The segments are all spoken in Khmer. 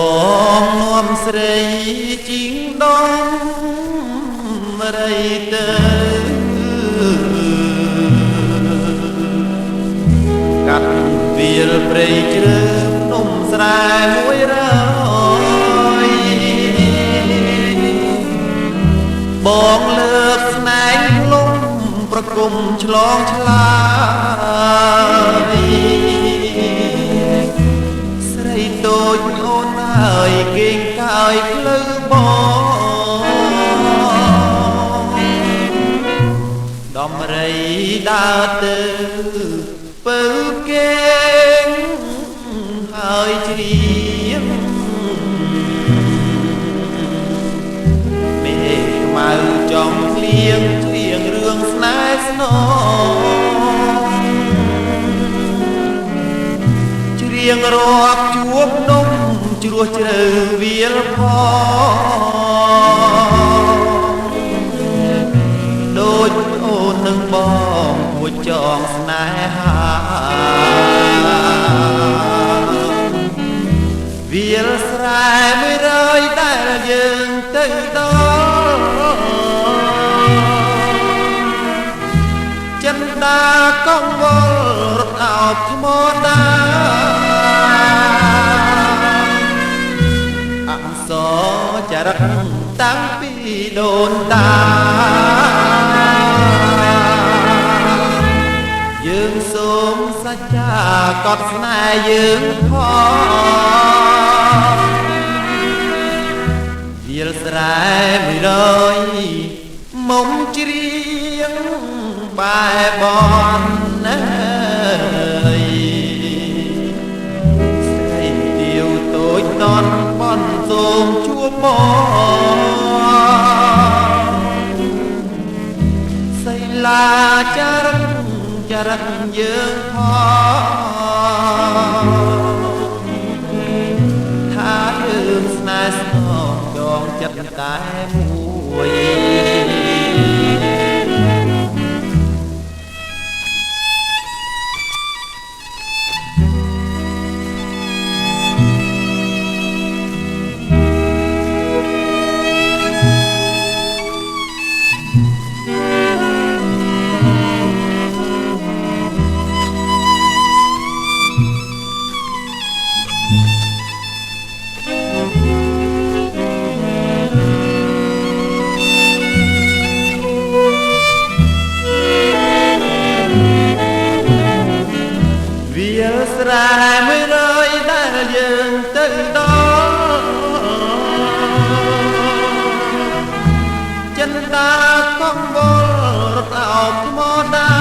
បងនាំស្រីជីងដងរៃទៅកាត់វាលព្រៃជ្រៅភ្នំស្រែមួយរយបងលើកស្នែងភ្លុំប្រគុំឆ្លងឆ្លើយស្រីតូចអូនហើយគេងកាយភ្លឺបងដំរីដើរទៅពើគេងហើយជ្រៀងមេខ្មៅចំភ្លៀងជ្រៀងរឿងស្នេហ៍ស្នងជ្រៀងរាប់ជួបនំជ្រោះជ្រៅវាលផងដូចអូននឹងបងួចចងស្នេហាវាលស្រែមួយរយដែលយើងទៅដល់ចិនដាកងវល់រត់អោបថ្មដាអក្សរចរិតតាំងពីដូនតាយើងសូមសច្ចាកត់ស្នេហ៍យើងផងវាលស្រែមួយរយមុំជ្រៀងបែបនណាយស្រីទាវតូចតន់បនសូមជួបបងសីលាចារឹកចរិតយើងផងថាយើងស្នេហ៍ស្នងចងចិត្តតែមួយស្រែមួយរយដែលយើងទៅដល់ចិនដាកងវល់រត់អោបថ្មដា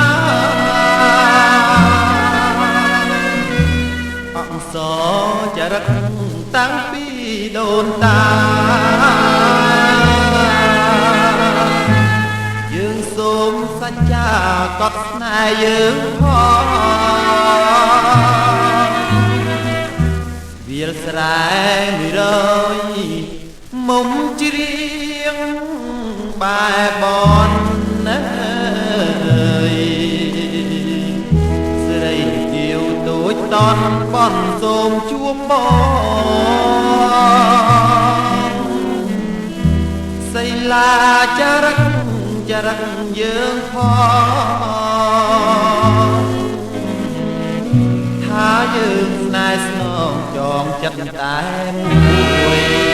អក្សរចរិតតាំងពីដូនតាយើងសូមសច្ចាកត់ស្នេហ៍យើងផងវាលស្រែមួយរយមុំជ្រៀងបែបនណាយស្រីទាវតូចតន់បនសូមជួបបងសីលាចារឹកចរិតយើងផងថាយើងស្នេហ៍ស្នងចងចិត្តតែមួយ